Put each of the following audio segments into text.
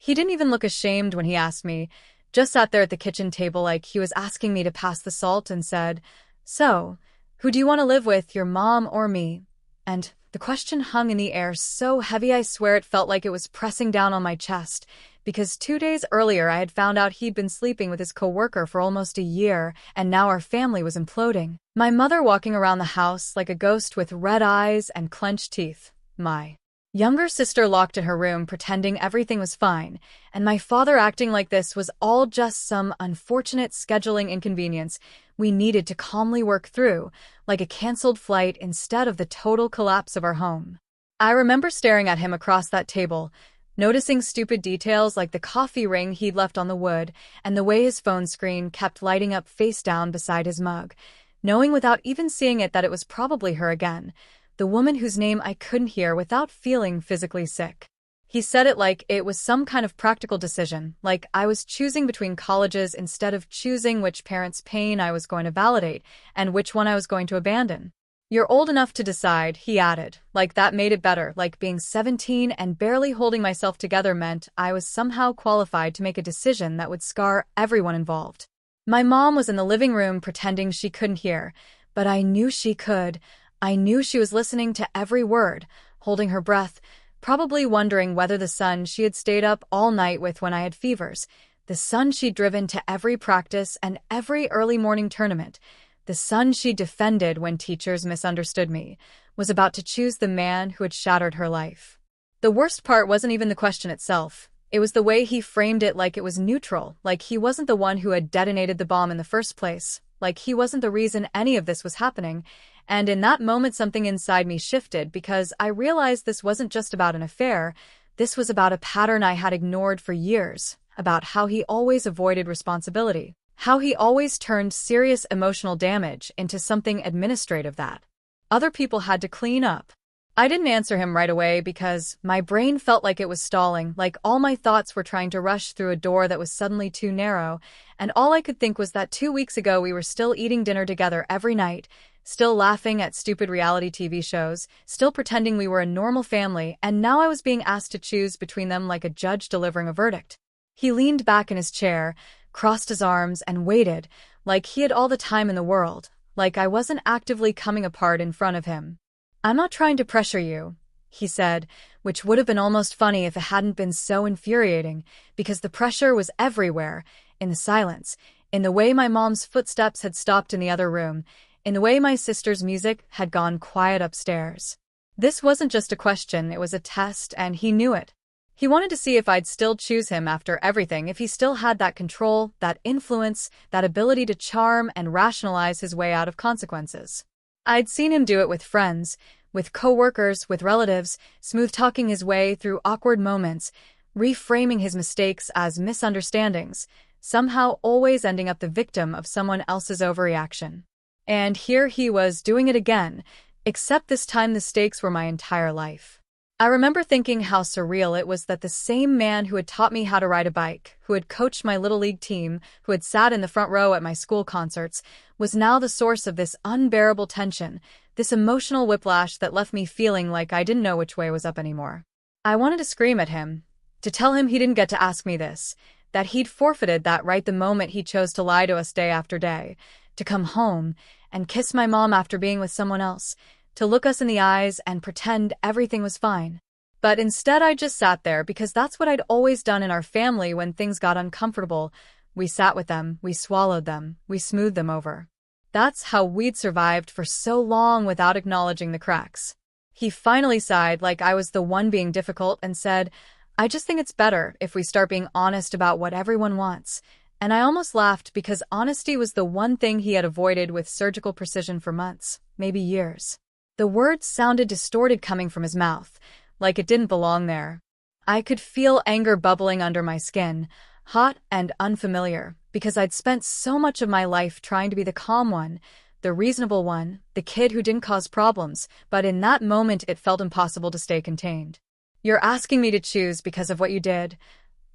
He didn't even look ashamed when he asked me, just sat there at the kitchen table like he was asking me to pass the salt and said, "So, who do you want to live with, your mom or me?" And the question hung in the air so heavy I swear it felt like it was pressing down on my chest, because 2 days earlier I had found out he'd been sleeping with his coworker for almost a year, and now our family was imploding. My mother walking around the house like a ghost with red eyes and clenched teeth. My younger sister locked in her room pretending everything was fine, and my father acting like this was all just some unfortunate scheduling inconvenience we needed to calmly work through, like a canceled flight instead of the total collapse of our home. I remember staring at him across that table, noticing stupid details like the coffee ring he'd left on the wood and the way his phone screen kept lighting up face down beside his mug, knowing without even seeing it that it was probably her again, the woman whose name I couldn't hear without feeling physically sick. He said it like it was some kind of practical decision, like I was choosing between colleges instead of choosing which parent's pain I was going to validate and which one I was going to abandon. "You're old enough to decide," he added, like that made it better, like being 17 and barely holding myself together meant I was somehow qualified to make a decision that would scar everyone involved. My mom was in the living room pretending she couldn't hear, but I knew she could. I knew she was listening to every word, holding her breath, probably wondering whether the son she had stayed up all night with when I had fevers, the son she'd driven to every practice and every early morning tournament, the son she defended when teachers misunderstood me, was about to choose the man who had shattered her life. The worst part wasn't even the question itself. It was the way he framed it, like it was neutral, like he wasn't the one who had detonated the bomb in the first place, like he wasn't the reason any of this was happening. And in that moment something inside me shifted because I realized this wasn't just about an affair, this was about a pattern I had ignored for years, about how he always avoided responsibility, how he always turned serious emotional damage into something administrative that other people had to clean up. I didn't answer him right away because my brain felt like it was stalling, like all my thoughts were trying to rush through a door that was suddenly too narrow, and all I could think was that 2 weeks ago we were still eating dinner together every night, still laughing at stupid reality TV shows, still pretending we were a normal family, and now I was being asked to choose between them like a judge delivering a verdict. He leaned back in his chair, crossed his arms, and waited, like he had all the time in the world, like I wasn't actively coming apart in front of him. "I'm not trying to pressure you," he said, which would have been almost funny if it hadn't been so infuriating, because the pressure was everywhere, in the silence, in the way my mom's footsteps had stopped in the other room, in the way my sister's music had gone quiet upstairs. This wasn't just a question, it was a test, and he knew it. He wanted to see if I'd still choose him after everything, if he still had that control, that influence, that ability to charm and rationalize his way out of consequences. I'd seen him do it with friends, with coworkers, with relatives, smooth-talking his way through awkward moments, reframing his mistakes as misunderstandings, somehow always ending up the victim of someone else's overreaction. And here he was doing it again, except this time the stakes were my entire life. I remember thinking how surreal it was that the same man who had taught me how to ride a bike, who had coached my Little League team, who had sat in the front row at my school concerts, was now the source of this unbearable tension, this emotional whiplash that left me feeling like I didn't know which way was up anymore. I wanted to scream at him, to tell him he didn't get to ask me this, that he'd forfeited that right the moment he chose to lie to us day after day, to come home and kiss my mom after being with someone else, to look us in the eyes and pretend everything was fine. But instead I just sat there because that's what I'd always done in our family when things got uncomfortable. We sat with them, we swallowed them, we smoothed them over. That's how we'd survived for so long without acknowledging the cracks. He finally sighed like I was the one being difficult and said, "I just think it's better if we start being honest about what everyone wants." And I almost laughed because honesty was the one thing he had avoided with surgical precision for months, maybe years. The words sounded distorted coming from his mouth, like it didn't belong there. I could feel anger bubbling under my skin, hot and unfamiliar, because I'd spent so much of my life trying to be the calm one, the reasonable one, the kid who didn't cause problems, but in that moment it felt impossible to stay contained. "You're asking me to choose because of what you did,"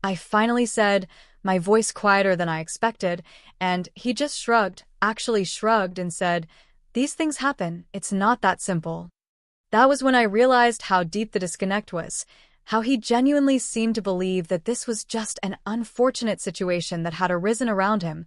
I finally said, my voice quieter than I expected, and he just shrugged, actually shrugged, and said, "These things happen, it's not that simple." That was when I realized how deep the disconnect was, how he genuinely seemed to believe that this was just an unfortunate situation that had arisen around him,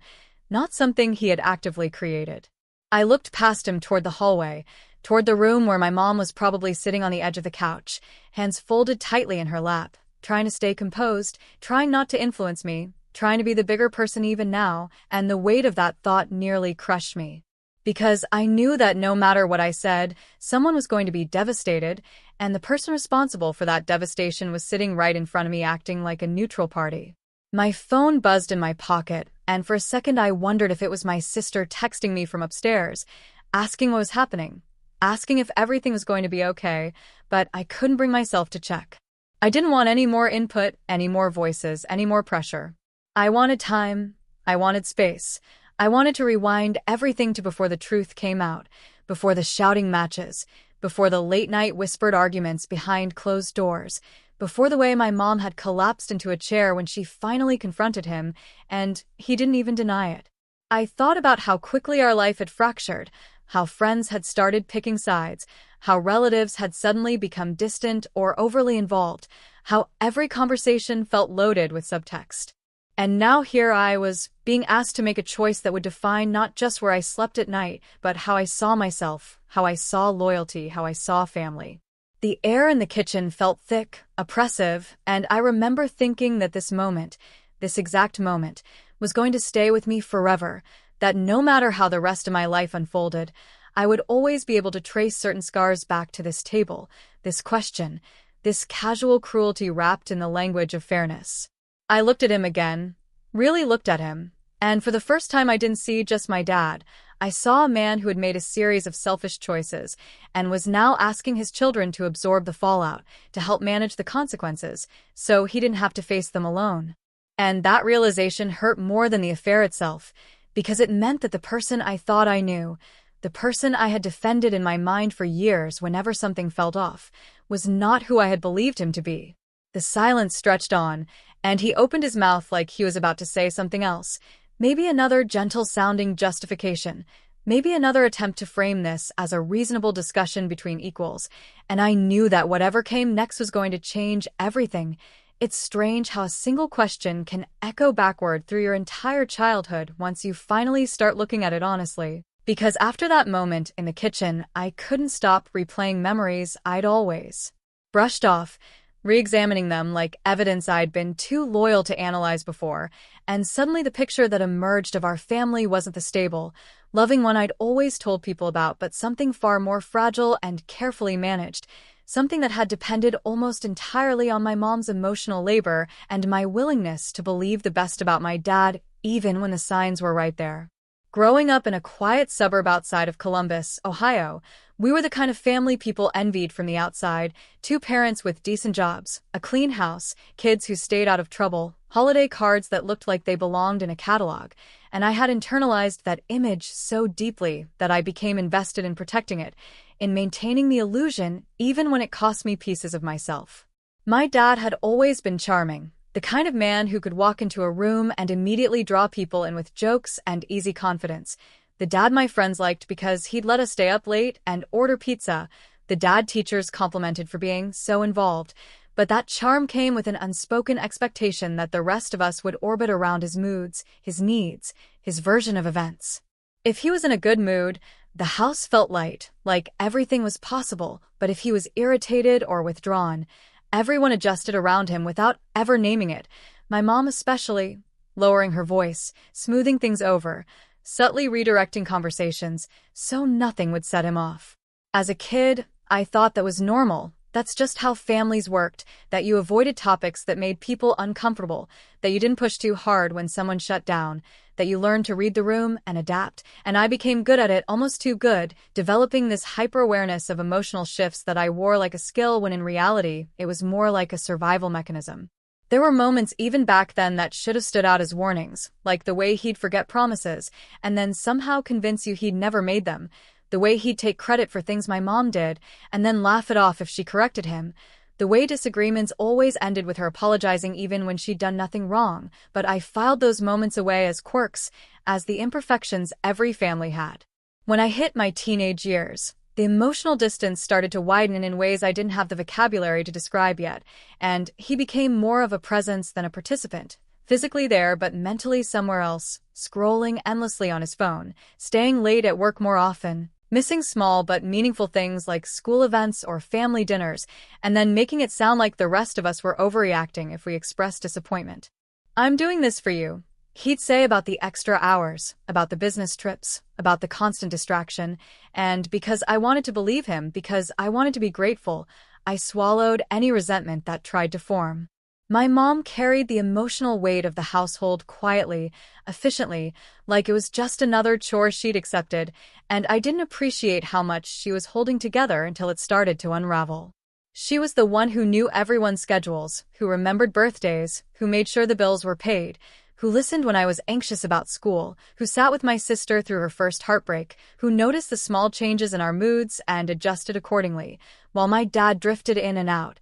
not something he had actively created. I looked past him toward the hallway, toward the room where my mom was probably sitting on the edge of the couch, hands folded tightly in her lap, trying to stay composed, trying not to influence me, trying to be the bigger person even now, and the weight of that thought nearly crushed me. Because I knew that no matter what I said, someone was going to be devastated, and the person responsible for that devastation was sitting right in front of me acting like a neutral party. My phone buzzed in my pocket, and for a second I wondered if it was my sister texting me from upstairs, asking what was happening, asking if everything was going to be okay, but I couldn't bring myself to check. I didn't want any more input, any more voices, any more pressure. I wanted time. I wanted space. I wanted to rewind everything to before the truth came out, before the shouting matches, before the late-night whispered arguments behind closed doors, before the way my mom had collapsed into a chair when she finally confronted him, and he didn't even deny it. I thought about how quickly our life had fractured, how friends had started picking sides, how relatives had suddenly become distant or overly involved, how every conversation felt loaded with subtext. And now here I was, being asked to make a choice that would define not just where I slept at night, but how I saw myself, how I saw loyalty, how I saw family. The air in the kitchen felt thick, oppressive, and I remember thinking that this moment, this exact moment, was going to stay with me forever, that no matter how the rest of my life unfolded, I would always be able to trace certain scars back to this table, this question, this casual cruelty wrapped in the language of fairness. I looked at him again, really looked at him, and for the first time I didn't see just my dad. I saw a man who had made a series of selfish choices and was now asking his children to absorb the fallout, to help manage the consequences, so he didn't have to face them alone. And that realization hurt more than the affair itself, because it meant that the person I thought I knew, the person I had defended in my mind for years whenever something felt off, was not who I had believed him to be. The silence stretched on, and he opened his mouth like he was about to say something else. Maybe another gentle-sounding justification, maybe another attempt to frame this as a reasonable discussion between equals, and I knew that whatever came next was going to change everything. It's strange how a single question can echo backward through your entire childhood once you finally start looking at it honestly. Because after that moment in the kitchen, I couldn't stop replaying memories I'd always brushed off, re-examining them like evidence I'd been too loyal to analyze before, and suddenly the picture that emerged of our family wasn't the stable, loving one I'd always told people about, but something far more fragile and carefully managed, something that had depended almost entirely on my mom's emotional labor and my willingness to believe the best about my dad, even when the signs were right there. Growing up in a quiet suburb outside of Columbus, Ohio, we were the kind of family people envied from the outside: two parents with decent jobs, a clean house, kids who stayed out of trouble, holiday cards that looked like they belonged in a catalog, and I had internalized that image so deeply that I became invested in protecting it, in maintaining the illusion even when it cost me pieces of myself. My dad had always been charming, the kind of man who could walk into a room and immediately draw people in with jokes and easy confidence. The dad my friends liked because he'd let us stay up late and order pizza. The dad teachers complimented for being so involved. But that charm came with an unspoken expectation that the rest of us would orbit around his moods, his needs, his version of events. If he was in a good mood, the house felt light, like everything was possible, but if he was irritated or withdrawn, everyone adjusted around him without ever naming it, my mom especially, lowering her voice, smoothing things over, subtly redirecting conversations, so nothing would set him off. As a kid, I thought that was normal. That's just how families worked, that you avoided topics that made people uncomfortable, that you didn't push too hard when someone shut down, that you learned to read the room and adapt, and I became good at it, almost too good, developing this hyper-awareness of emotional shifts that I wore like a skill when in reality, it was more like a survival mechanism. There were moments even back then that should have stood out as warnings, like the way he'd forget promises, and then somehow convince you he'd never made them, the way he'd take credit for things my mom did, and then laugh it off if she corrected him, the way disagreements always ended with her apologizing even when she'd done nothing wrong, but I filed those moments away as quirks, as the imperfections every family had. When I hit my teenage years, The emotional distance started to widen in ways I didn't have the vocabulary to describe yet, and he became more of a presence than a participant, physically there but mentally somewhere else, scrolling endlessly on his phone, staying late at work more often, missing small but meaningful things like school events or family dinners, and then making it sound like the rest of us were overreacting if we expressed disappointment. "I'm doing this for you," he'd say about the extra hours, about the business trips, about the constant distraction, and because I wanted to believe him, because I wanted to be grateful, I swallowed any resentment that tried to form. My mom carried the emotional weight of the household quietly, efficiently, like it was just another chore she'd accepted, and I didn't appreciate how much she was holding together until it started to unravel. She was the one who knew everyone's schedules, who remembered birthdays, who made sure the bills were paid, who listened when I was anxious about school, who sat with my sister through her first heartbreak, who noticed the small changes in our moods and adjusted accordingly, while my dad drifted in and out,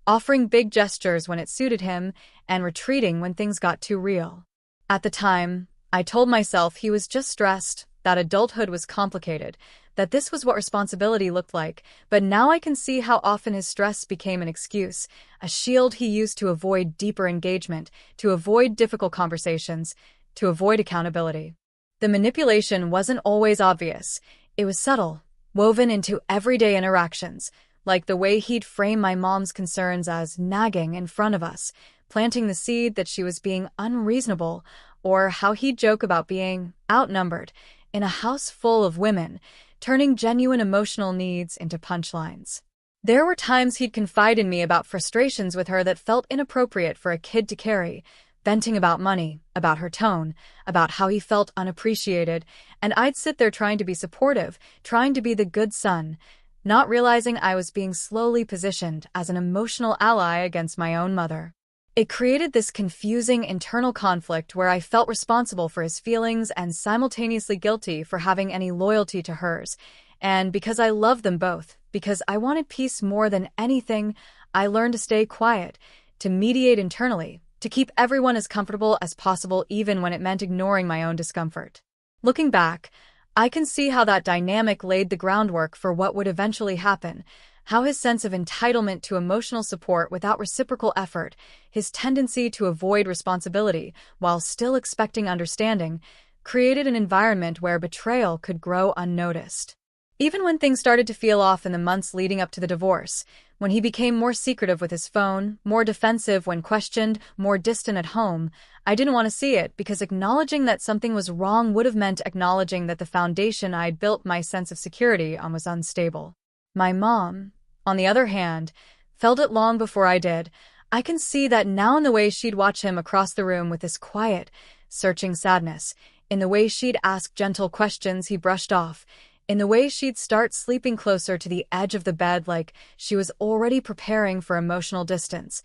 offering big gestures when it suited him and retreating when things got too real. At the time, I told myself he was just stressed, that adulthood was complicated, that this was what responsibility looked like, but now I can see how often his stress became an excuse, a shield he used to avoid deeper engagement, to avoid difficult conversations, to avoid accountability. The manipulation wasn't always obvious. It was subtle, woven into everyday interactions, like the way he'd frame my mom's concerns as nagging in front of us, planting the seed that she was being unreasonable, or how he'd joke about being outnumbered in a house full of women, turning genuine emotional needs into punchlines. There were times he'd confide in me about frustrations with her that felt inappropriate for a kid to carry, venting about money, about her tone, about how he felt unappreciated, and I'd sit there trying to be supportive, trying to be the good son, not realizing I was being slowly positioned as an emotional ally against my own mother. It created this confusing internal conflict where I felt responsible for his feelings and simultaneously guilty for having any loyalty to hers. And because I loved them both, because I wanted peace more than anything, I learned to stay quiet, to mediate internally, to keep everyone as comfortable as possible even when it meant ignoring my own discomfort. Looking back, I can see how that dynamic laid the groundwork for what would eventually happen, how his sense of entitlement to emotional support without reciprocal effort, his tendency to avoid responsibility while still expecting understanding, created an environment where betrayal could grow unnoticed. Even when things started to feel off in the months leading up to the divorce, when he became more secretive with his phone, more defensive when questioned, more distant at home, I didn't want to see it because acknowledging that something was wrong would have meant acknowledging that the foundation I'd built my sense of security on was unstable. My mom, on the other hand, felt it long before I did. I can see that now in the way she'd watch him across the room with this quiet, searching sadness, in the way she'd ask gentle questions he brushed off, in the way she'd start sleeping closer to the edge of the bed like she was already preparing for emotional distance.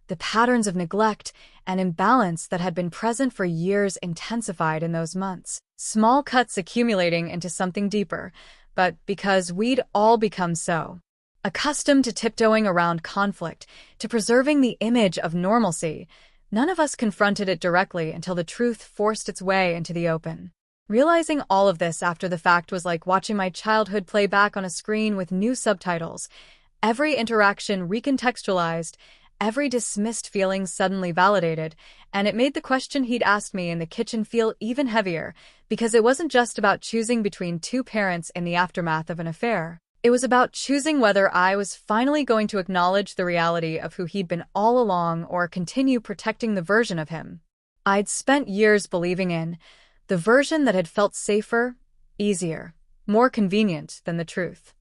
The patterns of neglect and imbalance that had been present for years intensified in those months, small cuts accumulating into something deeper, but because we'd all become so accustomed to tiptoeing around conflict, to preserving the image of normalcy, none of us confronted it directly until the truth forced its way into the open. Realizing all of this after the fact was like watching my childhood play back on a screen with new subtitles. Every interaction recontextualized, every dismissed feeling suddenly validated, and it made the question he'd asked me in the kitchen feel even heavier, because it wasn't just about choosing between two parents in the aftermath of an affair. It was about choosing whether I was finally going to acknowledge the reality of who he'd been all along or continue protecting the version of him I'd spent years believing in, the version that had felt safer, easier, more convenient than the truth.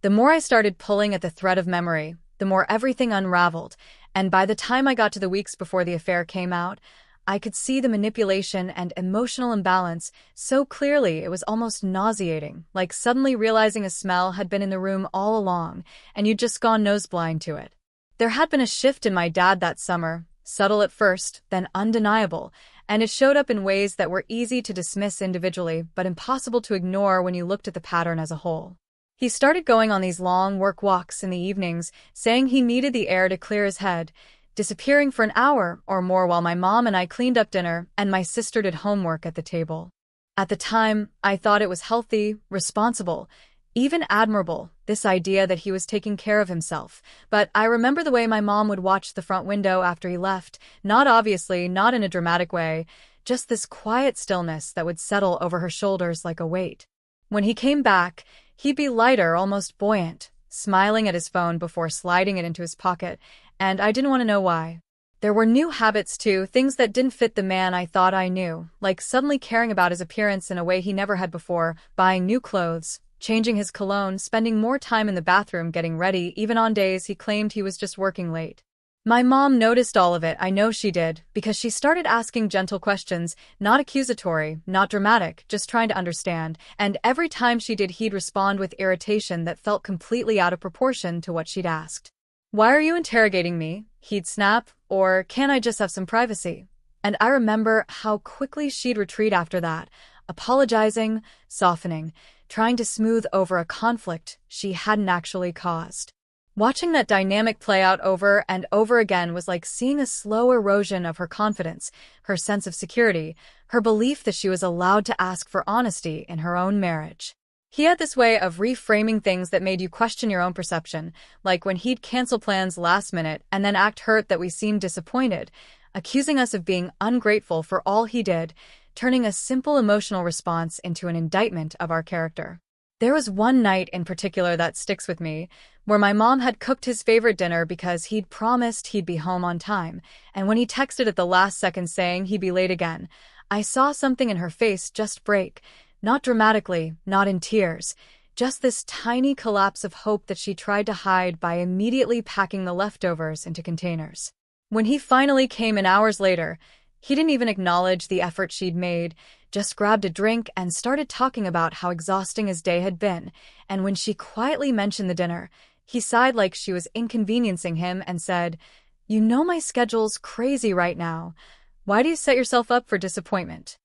The more I started pulling at the thread of memory, the more everything unraveled, and by the time I got to the weeks before the affair came out, I could see the manipulation and emotional imbalance so clearly it was almost nauseating, like suddenly realizing a smell had been in the room all along, and you'd just gone nose-blind to it. There had been a shift in my dad that summer, subtle at first, then undeniable, and it showed up in ways that were easy to dismiss individually but impossible to ignore when you looked at the pattern as a whole. He started going on these long work walks in the evenings, saying he needed the air to clear his head, disappearing for an hour or more while my mom and I cleaned up dinner and my sister did homework at the table. At the time, I thought it was healthy, responsible, Even admirable, this idea that he was taking care of himself. But I remember the way my mom would watch the front window after he left, not obviously, not in a dramatic way, just this quiet stillness that would settle over her shoulders like a weight. When he came back, he'd be lighter, almost buoyant, smiling at his phone before sliding it into his pocket, and I didn't want to know why. There were new habits too, things that didn't fit the man I thought I knew, like suddenly caring about his appearance in a way he never had before, buying new clothes, changing his cologne, spending more time in the bathroom getting ready, even on days he claimed he was just working late. My mom noticed all of it, I know she did, because she started asking gentle questions, not accusatory, not dramatic, just trying to understand, and every time she did he'd respond with irritation that felt completely out of proportion to what she'd asked. "Why are you interrogating me?" he'd snap, or "Can't I just have some privacy?" And I remember how quickly she'd retreat after that, apologizing, softening, trying to smooth over a conflict she hadn't actually caused. Watching that dynamic play out over and over again was like seeing a slow erosion of her confidence, her sense of security, her belief that she was allowed to ask for honesty in her own marriage. He had this way of reframing things that made you question your own perception, like when he'd cancel plans last minute and then act hurt that we seemed disappointed, accusing us of being ungrateful for all he did, turning a simple emotional response into an indictment of our character. There was one night in particular that sticks with me, where my mom had cooked his favorite dinner because he'd promised he'd be home on time, and when he texted at the last second saying he'd be late again, I saw something in her face just break, not dramatically, not in tears, just this tiny collapse of hope that she tried to hide by immediately packing the leftovers into containers. When he finally came in hours later, he didn't even acknowledge the effort she'd made, just grabbed a drink and started talking about how exhausting his day had been, and when she quietly mentioned the dinner, he sighed like she was inconveniencing him and said, "You know my schedule's crazy right now. Why do you set yourself up for disappointment?"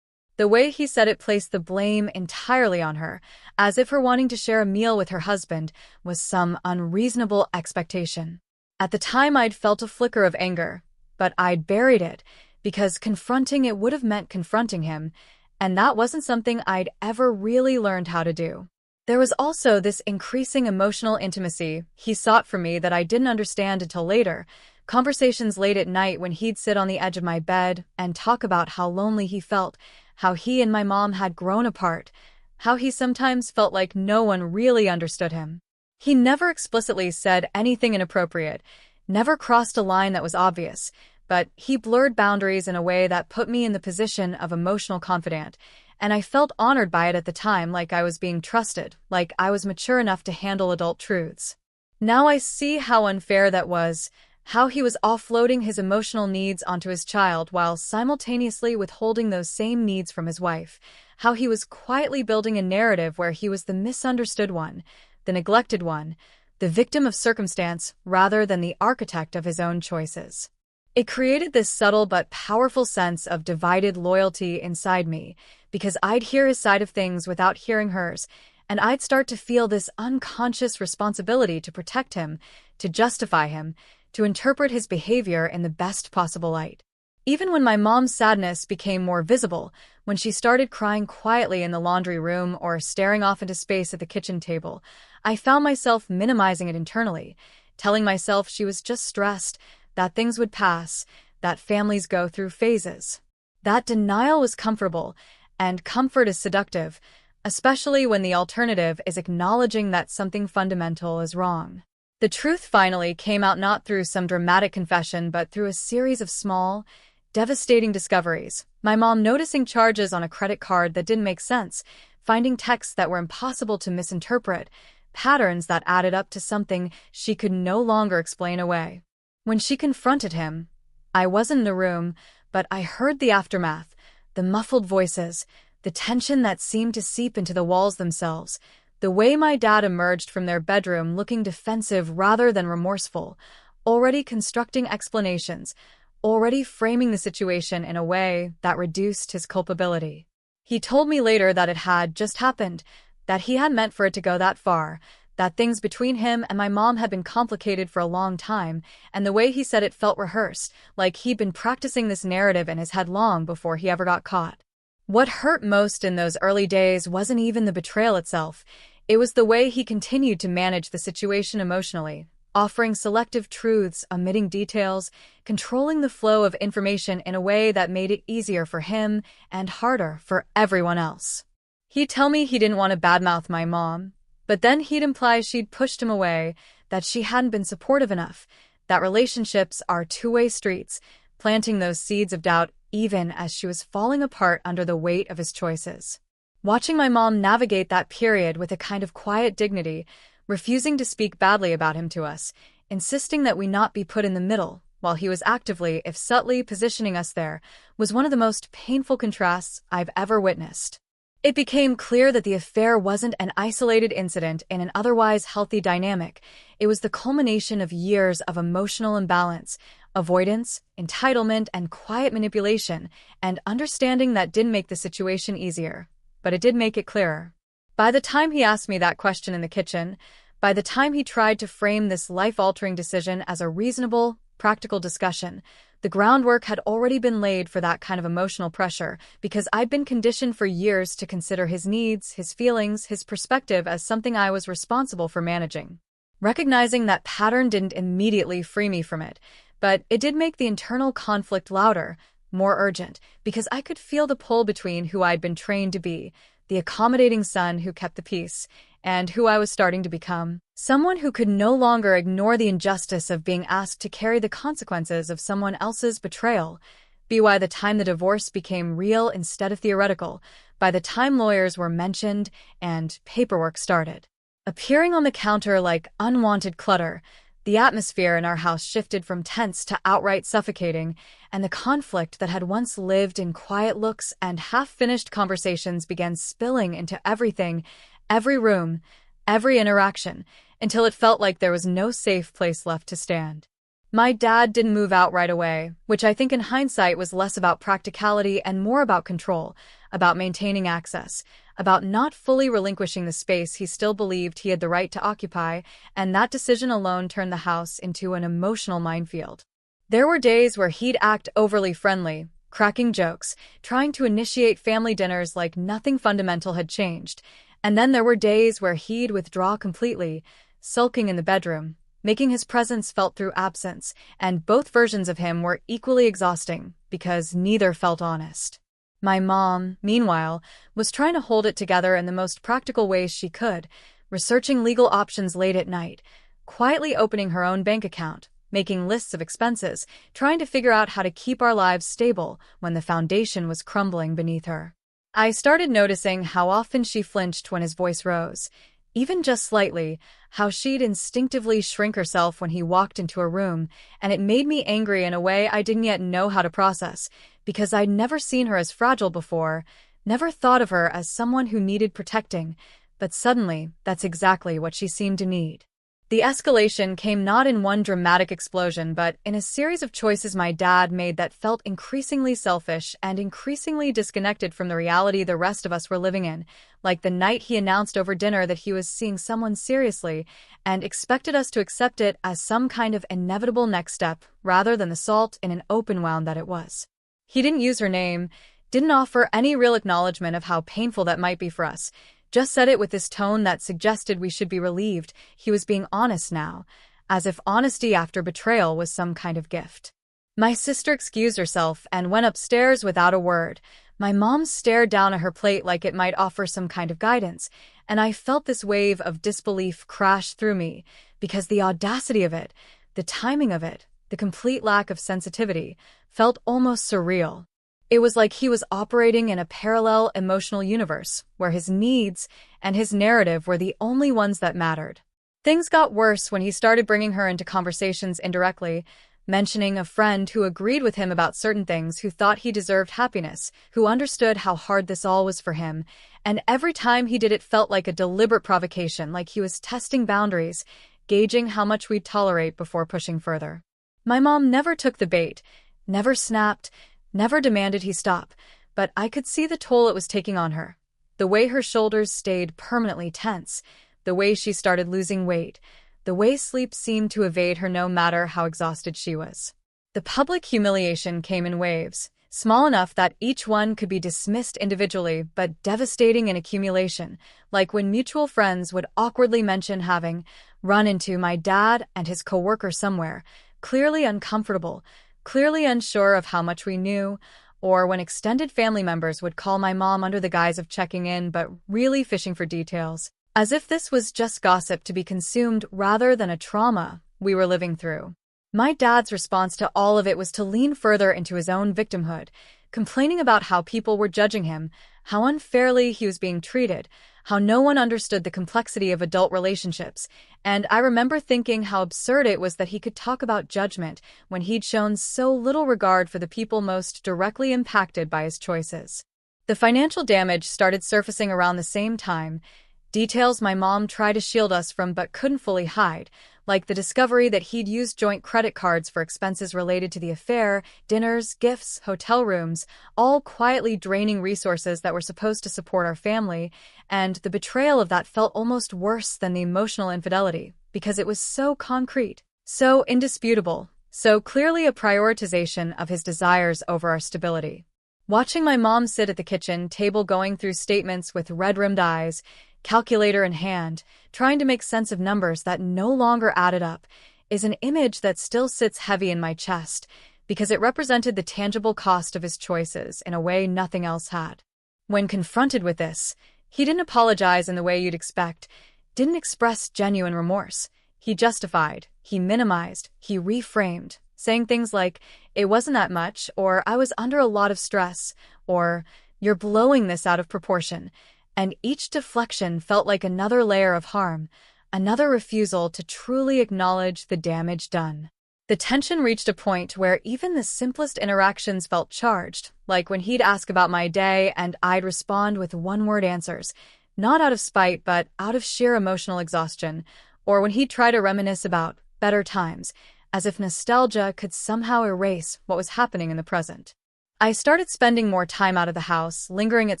The way he said it placed the blame entirely on her, as if her wanting to share a meal with her husband was some unreasonable expectation. At the time I'd felt a flicker of anger, but I'd buried it, because confronting it would have meant confronting him, and that wasn't something I'd ever really learned how to do. There was also this increasing emotional intimacy he sought from me that I didn't understand until later, conversations late at night when he'd sit on the edge of my bed and talk about how lonely he felt, how he and my mom had grown apart, how he sometimes felt like no one really understood him. He never explicitly said anything inappropriate, never crossed a line that was obvious, but he blurred boundaries in a way that put me in the position of emotional confidant, and I felt honored by it at the time, like I was being trusted, like I was mature enough to handle adult truths. Now I see how unfair that was, how he was offloading his emotional needs onto his child while simultaneously withholding those same needs from his wife, how he was quietly building a narrative where he was the misunderstood one, the neglected one, the victim of circumstance rather than the architect of his own choices. It created this subtle but powerful sense of divided loyalty inside me, because I'd hear his side of things without hearing hers, and I'd start to feel this unconscious responsibility to protect him, to justify him, to interpret his behavior in the best possible light. Even when my mom's sadness became more visible, when she started crying quietly in the laundry room or staring off into space at the kitchen table, I found myself minimizing it internally, telling myself she was just stressed, that things would pass, that families go through phases. That denial was comfortable, and comfort is seductive, especially when the alternative is acknowledging that something fundamental is wrong. The truth finally came out not through some dramatic confession but through a series of small, devastating discoveries. My mom noticing charges on a credit card that didn't make sense, finding texts that were impossible to misinterpret, patterns that added up to something she could no longer explain away. When she confronted him, I wasn't in the room, but I heard the aftermath, the muffled voices, the tension that seemed to seep into the walls themselves, the way my dad emerged from their bedroom looking defensive rather than remorseful, already constructing explanations, already framing the situation in a way that reduced his culpability. He told me later that it had just happened, that he hadn't meant for it to go that far, that things between him and my mom had been complicated for a long time, and the way he said it felt rehearsed, like he'd been practicing this narrative in his head long before he ever got caught. What hurt most in those early days wasn't even the betrayal itself. It was the way he continued to manage the situation emotionally, offering selective truths, omitting details, controlling the flow of information in a way that made it easier for him and harder for everyone else. He'd tell me he didn't want to badmouth my mom, but then he'd imply she'd pushed him away, that she hadn't been supportive enough, that relationships are two-way streets, planting those seeds of doubt even as she was falling apart under the weight of his choices. Watching my mom navigate that period with a kind of quiet dignity, refusing to speak badly about him to us, insisting that we not be put in the middle, while he was actively, if subtly, positioning us there, was one of the most painful contrasts I've ever witnessed. It became clear that the affair wasn't an isolated incident in an otherwise healthy dynamic. It was the culmination of years of emotional imbalance, avoidance, entitlement, and quiet manipulation, and understanding that didn't make the situation easier, but it did make it clearer. By the time he asked me that question in the kitchen, by the time he tried to frame this life-altering decision as a reasonable, practical discussion, the groundwork had already been laid for that kind of emotional pressure, because I'd been conditioned for years to consider his needs, his feelings, his perspective as something I was responsible for managing. Recognizing that pattern didn't immediately free me from it, but it did make the internal conflict louder, more urgent, because I could feel the pull between who I'd been trained to be, the accommodating son who kept the peace, and who I was starting to become, someone who could no longer ignore the injustice of being asked to carry the consequences of someone else's betrayal. By the time the divorce became real instead of theoretical, by the time lawyers were mentioned and paperwork started appearing on the counter like unwanted clutter, the atmosphere in our house shifted from tense to outright suffocating, and the conflict that had once lived in quiet looks and half-finished conversations began spilling into everything, every room, every interaction, until it felt like there was no safe place left to stand. My dad didn't move out right away, which I think in hindsight was less about practicality and more about control, about maintaining access, about not fully relinquishing the space he still believed he had the right to occupy, and that decision alone turned the house into an emotional minefield. There were days where he'd act overly friendly, cracking jokes, trying to initiate family dinners like nothing fundamental had changed, and then there were days where he'd withdraw completely, sulking in the bedroom, making his presence felt through absence, and both versions of him were equally exhausting, because neither felt honest. My mom, meanwhile, was trying to hold it together in the most practical ways she could, researching legal options late at night, quietly opening her own bank account, making lists of expenses, trying to figure out how to keep our lives stable when the foundation was crumbling beneath her. I started noticing how often she flinched when his voice rose, even just slightly, how she'd instinctively shrink herself when he walked into a room, and it made me angry in a way I didn't yet know how to process, because I'd never seen her as fragile before, never thought of her as someone who needed protecting, but suddenly, that's exactly what she seemed to need. The escalation came not in one dramatic explosion, but in a series of choices my dad made that felt increasingly selfish and increasingly disconnected from the reality the rest of us were living in, like the night he announced over dinner that he was seeing someone seriously and expected us to accept it as some kind of inevitable next step rather than the salt in an open wound that it was. He didn't use her name, didn't offer any real acknowledgement of how painful that might be for us, just said it with this tone that suggested we should be relieved he was being honest now, as if honesty after betrayal was some kind of gift. My sister excused herself and went upstairs without a word. My mom stared down at her plate like it might offer some kind of guidance, and I felt this wave of disbelief crash through me, because the audacity of it, the timing of it, the complete lack of sensitivity, felt almost surreal. It was like he was operating in a parallel emotional universe, where his needs and his narrative were the only ones that mattered. Things got worse when he started bringing her into conversations indirectly, mentioning a friend who agreed with him about certain things, who thought he deserved happiness, who understood how hard this all was for him, and every time he did it felt like a deliberate provocation, like he was testing boundaries, gauging how much we'd tolerate before pushing further. My mom never took the bait, never snapped, never demanded he stop, but I could see the toll it was taking on her. The way her shoulders stayed permanently tense, the way she started losing weight, the way sleep seemed to evade her no matter how exhausted she was. The public humiliation came in waves. small enough that each one could be dismissed individually but devastating in accumulation, like when mutual friends would awkwardly mention having run into my dad and his coworker somewhere, clearly uncomfortable, clearly unsure of how much we knew, or when extended family members would call my mom under the guise of checking in but really fishing for details, as if this was just gossip to be consumed rather than a trauma we were living through. My dad's response to all of it was to lean further into his own victimhood, complaining about how people were judging him, how unfairly he was being treated, how no one understood the complexity of adult relationships, and I remember thinking how absurd it was that he could talk about judgment when he'd shown so little regard for the people most directly impacted by his choices. The financial damage started surfacing around the same time, details my mom tried to shield us from but couldn't fully hide, like the discovery that he'd used joint credit cards for expenses related to the affair, dinners, gifts, hotel rooms, all quietly draining resources that were supposed to support our family, and the betrayal of that felt almost worse than the emotional infidelity, because it was so concrete, so indisputable, so clearly a prioritization of his desires over our stability. Watching my mom sit at the kitchen table going through statements with red-rimmed eyes, calculator in hand, trying to make sense of numbers that no longer added up, is an image that still sits heavy in my chest because it represented the tangible cost of his choices in a way nothing else had. When confronted with this, he didn't apologize in the way you'd expect, didn't express genuine remorse. He justified, he minimized, he reframed, saying things like, "It wasn't that much," or "I was under a lot of stress," or "You're blowing this out of proportion." And each deflection felt like another layer of harm, another refusal to truly acknowledge the damage done. The tension reached a point where even the simplest interactions felt charged, like when he'd ask about my day and I'd respond with one-word answers, not out of spite but out of sheer emotional exhaustion, or when he'd try to reminisce about better times, as if nostalgia could somehow erase what was happening in the present. I started spending more time out of the house, lingering at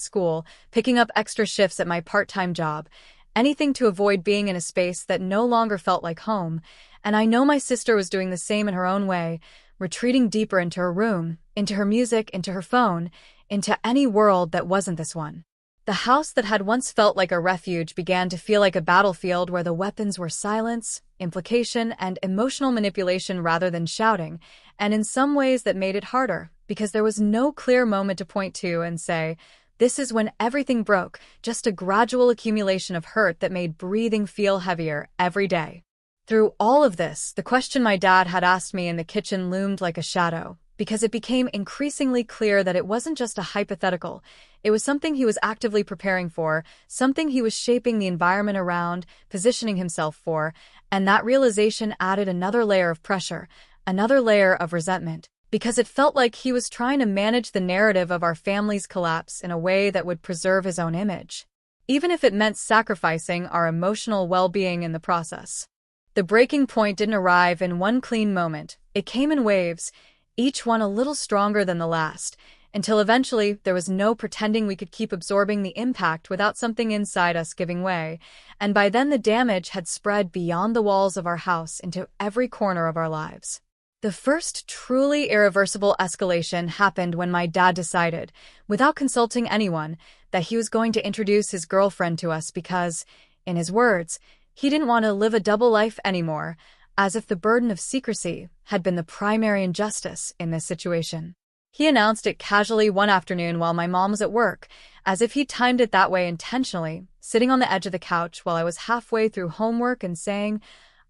school, picking up extra shifts at my part-time job, anything to avoid being in a space that no longer felt like home, and I know my sister was doing the same in her own way, retreating deeper into her room, into her music, into her phone, into any world that wasn't this one. The house that had once felt like a refuge began to feel like a battlefield where the weapons were silence, implication, and emotional manipulation rather than shouting, and in some ways that made it harder, because there was no clear moment to point to and say, this is when everything broke, just a gradual accumulation of hurt that made breathing feel heavier every day. Through all of this, the question my dad had asked me in the kitchen loomed like a shadow, because it became increasingly clear that it wasn't just a hypothetical. It was something he was actively preparing for, something he was shaping the environment around, positioning himself for, and that realization added another layer of pressure, another layer of resentment, because it felt like he was trying to manage the narrative of our family's collapse in a way that would preserve his own image, even if it meant sacrificing our emotional well-being in the process. The breaking point didn't arrive in one clean moment. It came in waves, each one a little stronger than the last, until eventually there was no pretending we could keep absorbing the impact without something inside us giving way, and by then the damage had spread beyond the walls of our house into every corner of our lives. The first truly irreversible escalation happened when my dad decided, without consulting anyone, that he was going to introduce his girlfriend to us because, in his words, he didn't want to live a double life anymore, as if the burden of secrecy had been the primary injustice in this situation. He announced it casually one afternoon while my mom was at work, as if he'd timed it that way intentionally, sitting on the edge of the couch while I was halfway through homework and saying,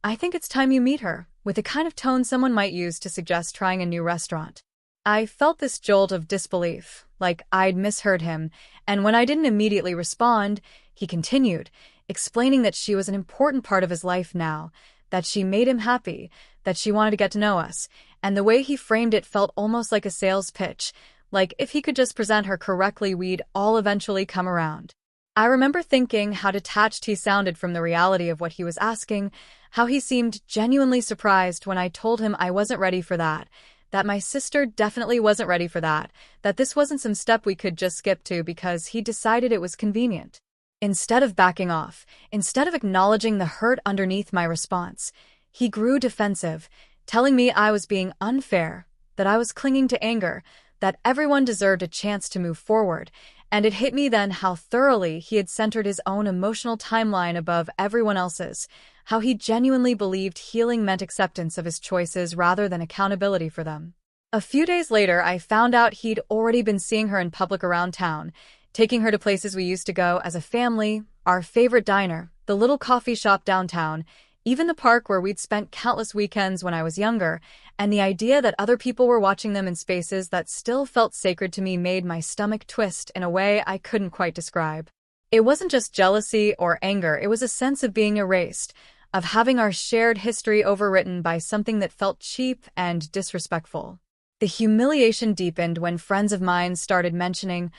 "I think it's time you meet her," with the kind of tone someone might use to suggest trying a new restaurant. I felt this jolt of disbelief, like I'd misheard him, and when I didn't immediately respond, he continued, explaining that she was an important part of his life now, that she made him happy, that she wanted to get to know us, and the way he framed it felt almost like a sales pitch, like if he could just present her correctly we'd all eventually come around. I remember thinking how detached he sounded from the reality of what he was asking, how he seemed genuinely surprised when I told him I wasn't ready for that my sister definitely wasn't ready for that this wasn't some step we could just skip to because he decided it was convenient. Instead of backing off, instead of acknowledging the hurt underneath my response, he grew defensive, telling me I was being unfair, that I was clinging to anger, that everyone deserved a chance to move forward, and it hit me then how thoroughly he had centered his own emotional timeline above everyone else's, how he genuinely believed healing meant acceptance of his choices rather than accountability for them. A few days later, I found out he'd already been seeing her in public around town, taking her to places we used to go as a family, our favorite diner, the little coffee shop downtown, even the park where we'd spent countless weekends when I was younger, and the idea that other people were watching them in spaces that still felt sacred to me made my stomach twist in a way I couldn't quite describe. It wasn't just jealousy or anger, it was a sense of being erased, of having our shared history overwritten by something that felt cheap and disrespectful. The humiliation deepened when friends of mine started mentioning,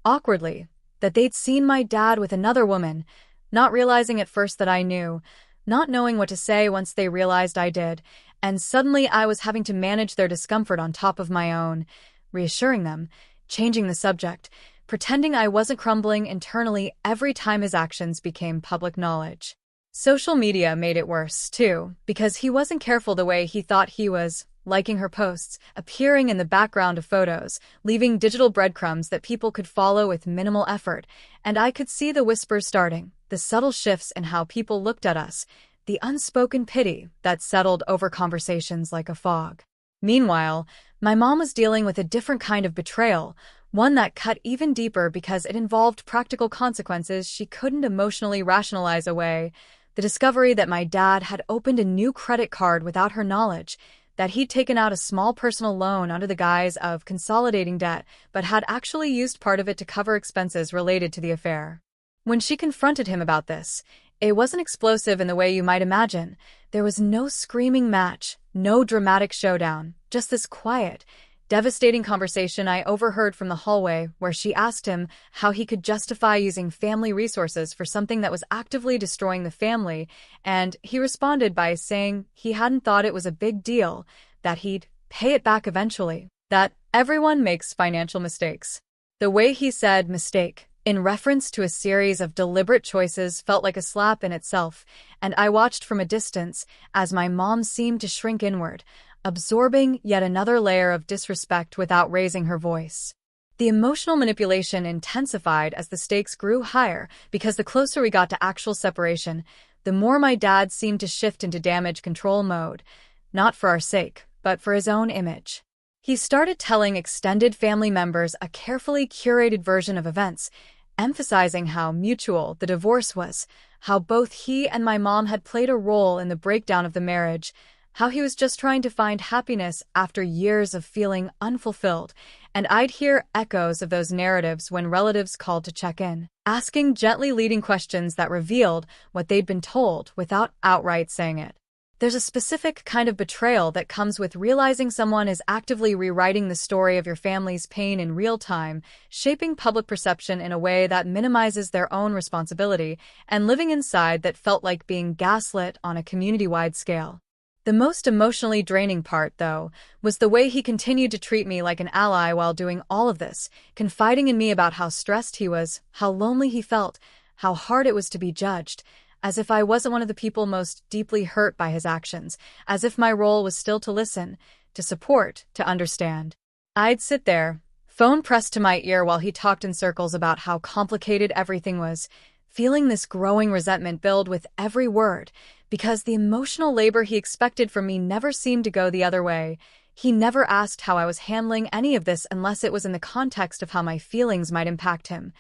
awkwardly, that they'd seen my dad with another woman, not realizing at first that I knew, not knowing what to say once they realized I did, and suddenly I was having to manage their discomfort on top of my own, reassuring them, changing the subject, pretending I wasn't crumbling internally every time his actions became public knowledge. Social media made it worse, too, because he wasn't careful the way he thought he was, liking her posts, appearing in the background of photos, leaving digital breadcrumbs that people could follow with minimal effort, and I could see the whispers starting, the subtle shifts in how people looked at us, the unspoken pity that settled over conversations like a fog. Meanwhile, my mom was dealing with a different kind of betrayal, one that cut even deeper because it involved practical consequences she couldn't emotionally rationalize away. The discovery that my dad had opened a new credit card without her knowledge, that he'd taken out a small personal loan under the guise of consolidating debt, but had actually used part of it to cover expenses related to the affair. When she confronted him about this, it wasn't explosive in the way you might imagine. There was no screaming match, no dramatic showdown, just this quiet, devastating conversation I overheard from the hallway where she asked him how he could justify using family resources for something that was actively destroying the family, and he responded by saying he hadn't thought it was a big deal, that he'd pay it back eventually, that everyone makes financial mistakes. The way he said mistake, in reference to a series of deliberate choices, felt like a slap in itself, and I watched from a distance as my mom seemed to shrink inward, absorbing yet another layer of disrespect without raising her voice. The emotional manipulation intensified as the stakes grew higher because the closer we got to actual separation, the more my dad seemed to shift into damage control mode, not for our sake, but for his own image. He started telling extended family members a carefully curated version of events, emphasizing how mutual the divorce was, how both he and my mom had played a role in the breakdown of the marriage, how he was just trying to find happiness after years of feeling unfulfilled, and I'd hear echoes of those narratives when relatives called to check in, asking gently leading questions that revealed what they'd been told without outright saying it. There's a specific kind of betrayal that comes with realizing someone is actively rewriting the story of your family's pain in real time, shaping public perception in a way that minimizes their own responsibility, and living inside that felt like being gaslit on a community-wide scale. The most emotionally draining part, though, was the way he continued to treat me like an ally while doing all of this, confiding in me about how stressed he was, how lonely he felt, how hard it was to be judged, as if I wasn't one of the people most deeply hurt by his actions, as if my role was still to listen, to support, to understand. I'd sit there, phone pressed to my ear while he talked in circles about how complicated everything was, feeling this growing resentment build with every word, because the emotional labor he expected from me never seemed to go the other way. He never asked how I was handling any of this unless it was in the context of how my feelings might impact him.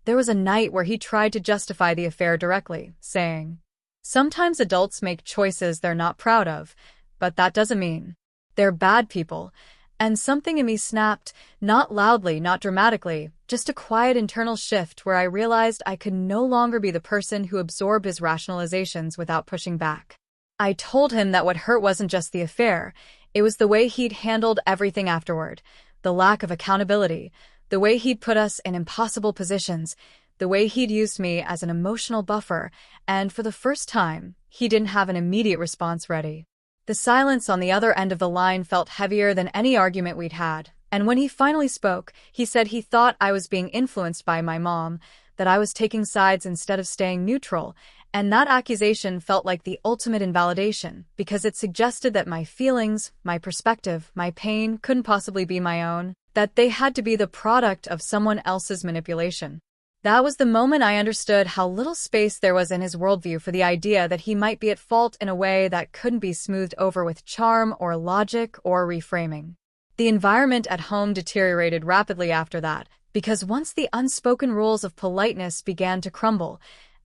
There was a night where he tried to justify the affair directly, saying, "Sometimes adults make choices they're not proud of, but that doesn't mean they're bad people." And something in me snapped, not loudly, not dramatically, just a quiet internal shift where I realized I could no longer be the person who absorbed his rationalizations without pushing back. I told him that what hurt wasn't just the affair, it was the way he'd handled everything afterward, the lack of accountability, the way he'd put us in impossible positions, the way he'd used me as an emotional buffer, and for the first time, he didn't have an immediate response ready. The silence on the other end of the line felt heavier than any argument we'd had, and when he finally spoke, he said he thought I was being influenced by my mom, that I was taking sides instead of staying neutral, and that accusation felt like the ultimate invalidation, because it suggested that my feelings, my perspective, my pain couldn't possibly be my own. that they had to be the product of someone else's manipulation. That was the moment I understood how little space there was in his worldview for the idea that he might be at fault in a way that couldn't be smoothed over with charm or logic or reframing. The environment at home deteriorated rapidly after that, because once the unspoken rules of politeness began to crumble,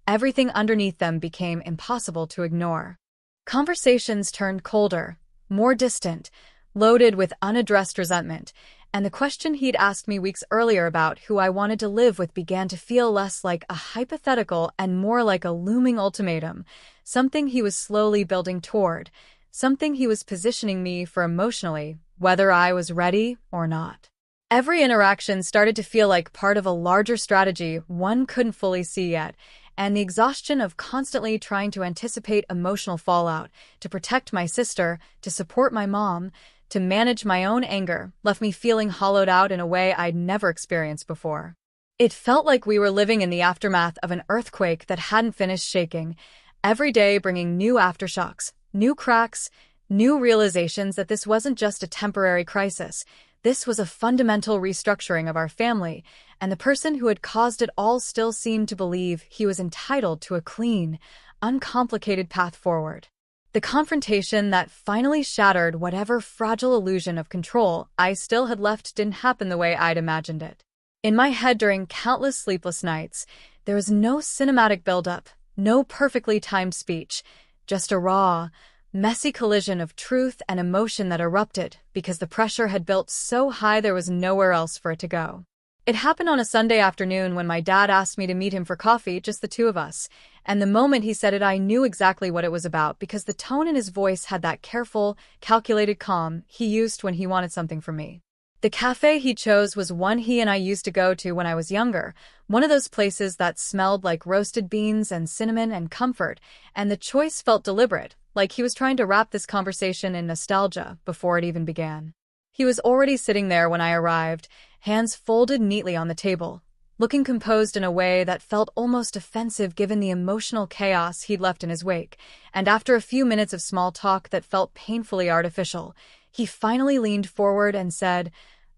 everything underneath them became impossible to ignore. Conversations turned colder, more distant, loaded with unaddressed resentment, and the question he'd asked me weeks earlier about who I wanted to live with began to feel less like a hypothetical and more like a looming ultimatum, something he was slowly building toward, something he was positioning me for emotionally, whether I was ready or not. Every interaction started to feel like part of a larger strategy one couldn't fully see yet, and the exhaustion of constantly trying to anticipate emotional fallout, to protect my sister, to support my mom, to manage my own anger, left me feeling hollowed out in a way I'd never experienced before. It felt like we were living in the aftermath of an earthquake that hadn't finished shaking, every day bringing new aftershocks, new cracks, new realizations that this wasn't just a temporary crisis. This was a fundamental restructuring of our family, and the person who had caused it all still seemed to believe he was entitled to a clean, uncomplicated path forward. The confrontation that finally shattered whatever fragile illusion of control I still had left didn't happen the way I'd imagined it. In my head during countless sleepless nights, there was no cinematic buildup, no perfectly timed speech, just a raw, messy collision of truth and emotion that erupted because the pressure had built so high there was nowhere else for it to go. It happened on a Sunday afternoon when my dad asked me to meet him for coffee, just the two of us, and the moment he said it I knew exactly what it was about because the tone in his voice had that careful, calculated calm he used when he wanted something from me. The cafe he chose was one he and I used to go to when I was younger, one of those places that smelled like roasted beans and cinnamon and comfort, and the choice felt deliberate, like he was trying to wrap this conversation in nostalgia before it even began. He was already sitting there when I arrived, hands folded neatly on the table, looking composed in a way that felt almost offensive given the emotional chaos he'd left in his wake, and after a few minutes of small talk that felt painfully artificial, he finally leaned forward and said,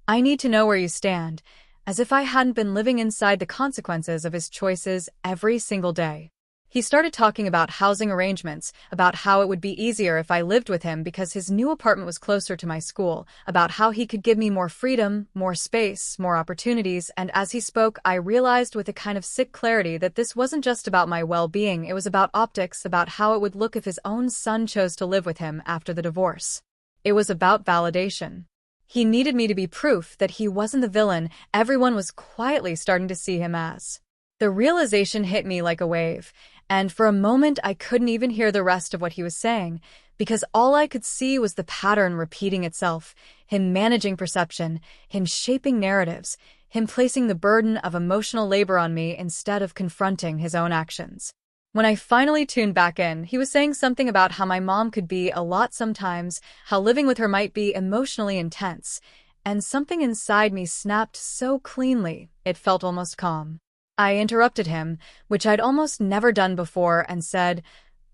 "I need to know where you stand," as if I hadn't been living inside the consequences of his choices every single day. He started talking about housing arrangements, about how it would be easier if I lived with him because his new apartment was closer to my school, about how he could give me more freedom, more space, more opportunities, and as he spoke, I realized with a kind of sick clarity that this wasn't just about my well-being, it was about optics, about how it would look if his own son chose to live with him after the divorce. It was about validation. He needed me to be proof that he wasn't the villain everyone was quietly starting to see him as. The realization hit me like a wave, and for a moment I couldn't even hear the rest of what he was saying, because all I could see was the pattern repeating itself, him managing perception, him shaping narratives, him placing the burden of emotional labor on me instead of confronting his own actions. When I finally tuned back in, he was saying something about how my mom could be a lot sometimes, how living with her might be emotionally intense, and something inside me snapped so cleanly, it felt almost calm. I interrupted him, which I'd almost never done before, and said,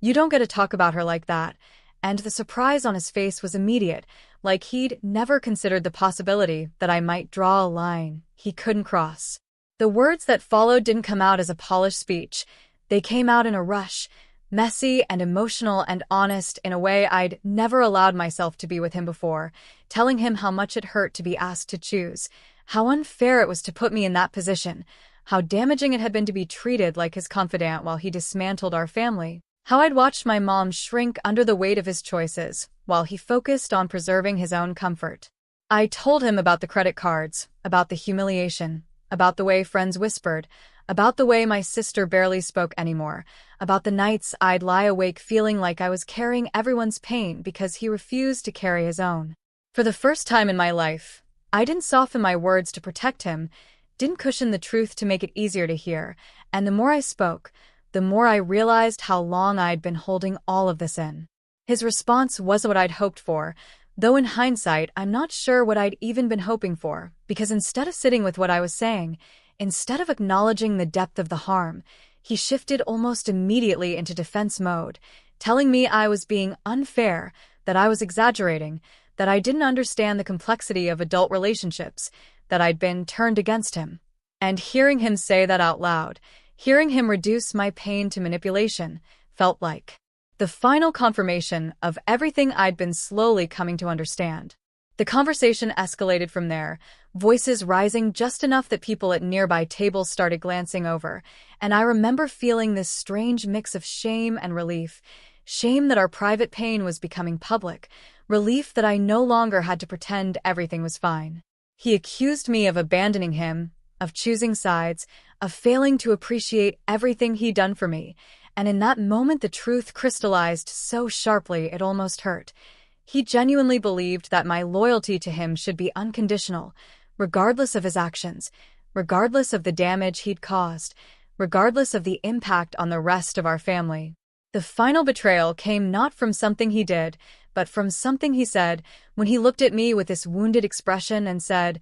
"You don't get to talk about her like that," and the surprise on his face was immediate, like he'd never considered the possibility that I might draw a line he couldn't cross. The words that followed didn't come out as a polished speech. They came out in a rush, messy and emotional and honest in a way I'd never allowed myself to be with him before, telling him how much it hurt to be asked to choose, how unfair it was to put me in that position, how damaging it had been to be treated like his confidant while he dismantled our family, how I'd watched my mom shrink under the weight of his choices while he focused on preserving his own comfort. I told him about the credit cards, about the humiliation, about the way friends whispered, about the way my sister barely spoke anymore, about the nights I'd lie awake feeling like I was carrying everyone's pain because he refused to carry his own. For the first time in my life, I didn't soften my words to protect him, didn't cushion the truth to make it easier to hear, and the more I spoke, the more I realized how long I'd been holding all of this in. His response wasn't what I'd hoped for, though in hindsight I'm not sure what I'd even been hoping for, because instead of sitting with what I was saying, instead of acknowledging the depth of the harm, he shifted almost immediately into defense mode, telling me I was being unfair, that I was exaggerating, that I didn't understand the complexity of adult relationships, that I'd been turned against him. And hearing him say that out loud, hearing him reduce my pain to manipulation, felt like the final confirmation of everything I'd been slowly coming to understand. The conversation escalated from there, voices rising just enough that people at nearby tables started glancing over, and I remember feeling this strange mix of shame and relief. Shame that our private pain was becoming public, relief that I no longer had to pretend everything was fine. He accused me of abandoning him, of choosing sides, of failing to appreciate everything he'd done for me, and in that moment the truth crystallized so sharply it almost hurt. He genuinely believed that my loyalty to him should be unconditional, regardless of his actions, regardless of the damage he'd caused, regardless of the impact on the rest of our family. The final betrayal came not from something he did, but from something he said when he looked at me with this wounded expression and said,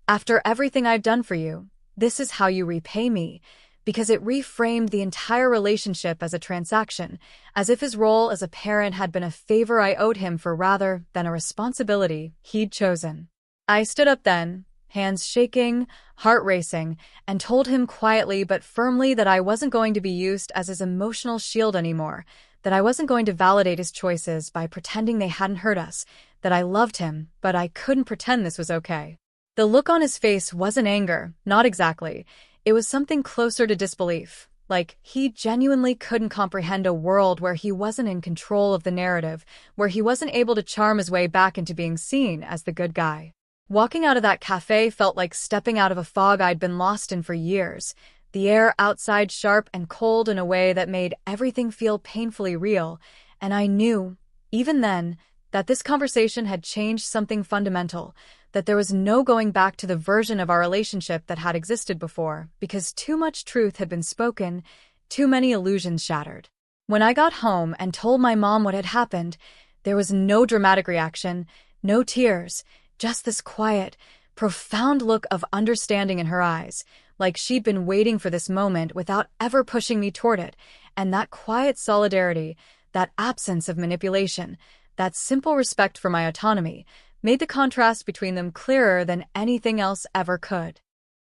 "After everything I've done for you, this is how you repay me," because it reframed the entire relationship as a transaction, as if his role as a parent had been a favor I owed him for rather than a responsibility he'd chosen. I stood up then, hands shaking, heart racing, and told him quietly but firmly that I wasn't going to be used as his emotional shield anymore, that I wasn't going to validate his choices by pretending they hadn't hurt us, that I loved him, but I couldn't pretend this was okay. The look on his face wasn't anger, not exactly. It was something closer to disbelief, like he genuinely couldn't comprehend a world where he wasn't in control of the narrative, where he wasn't able to charm his way back into being seen as the good guy. Walking out of that cafe felt like stepping out of a fog I'd been lost in for years, the air outside sharp and cold in a way that made everything feel painfully real, and I knew, even then, that this conversation had changed something fundamental, that there was no going back to the version of our relationship that had existed before, because too much truth had been spoken, too many illusions shattered. When I got home and told my mom what had happened, there was no dramatic reaction, no tears, just this quiet, profound look of understanding in her eyes, like she'd been waiting for this moment without ever pushing me toward it, and that quiet solidarity, that absence of manipulation, that simple respect for my autonomy, made the contrast between them clearer than anything else ever could.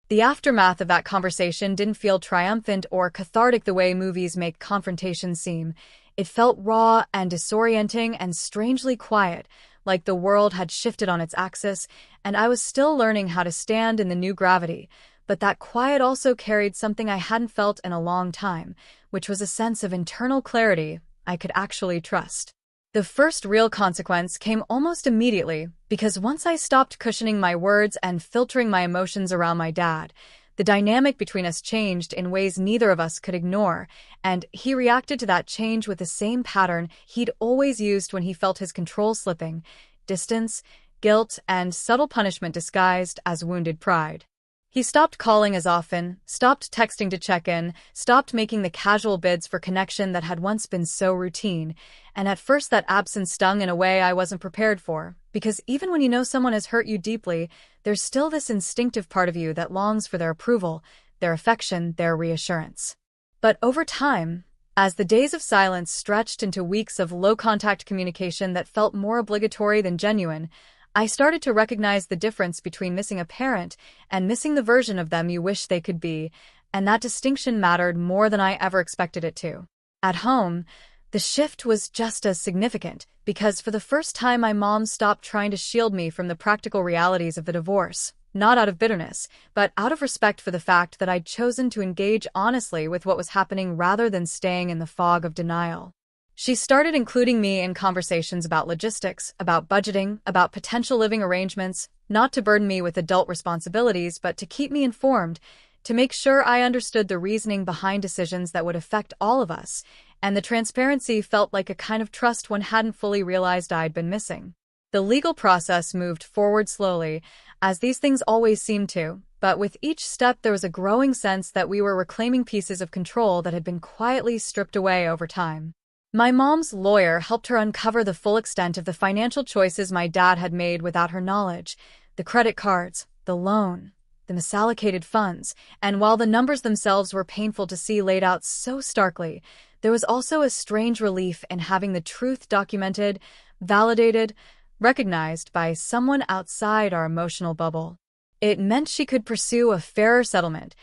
The aftermath of that conversation didn't feel triumphant or cathartic the way movies make confrontations seem. It felt raw and disorienting and strangely quiet, like the world had shifted on its axis, and I was still learning how to stand in the new gravity. But that quiet also carried something I hadn't felt in a long time, which was a sense of internal clarity I could actually trust. The first real consequence came almost immediately, because once I stopped cushioning my words and filtering my emotions around my dad, the dynamic between us changed in ways neither of us could ignore, and he reacted to that change with the same pattern he'd always used when he felt his control slipping: distance, guilt, and subtle punishment disguised as wounded pride. He stopped calling as often, stopped texting to check in, stopped making the casual bids for connection that had once been so routine, and at first that absence stung in a way I wasn't prepared for, because even when you know someone has hurt you deeply, there's still this instinctive part of you that longs for their approval, their affection, their reassurance. But over time, as the days of silence stretched into weeks of low-contact communication that felt more obligatory than genuine, I started to recognize the difference between missing a parent and missing the version of them you wish they could be, and that distinction mattered more than I ever expected it to. At home, the shift was just as significant, because for the first time my mom stopped trying to shield me from the practical realities of the divorce, not out of bitterness, but out of respect for the fact that I'd chosen to engage honestly with what was happening rather than staying in the fog of denial. She started including me in conversations about logistics, about budgeting, about potential living arrangements, not to burden me with adult responsibilities, but to keep me informed, to make sure I understood the reasoning behind decisions that would affect all of us, and the transparency felt like a kind of trust one hadn't fully realized I'd been missing. The legal process moved forward slowly, as these things always seem to, but with each step there was a growing sense that we were reclaiming pieces of control that had been quietly stripped away over time. My mom's lawyer helped her uncover the full extent of the financial choices my dad had made without her knowledge: the credit cards, the loan, the misallocated funds, and while the numbers themselves were painful to see laid out so starkly, there was also a strange relief in having the truth documented, validated, recognized by someone outside our emotional bubble. It meant she could pursue a fairer settlement.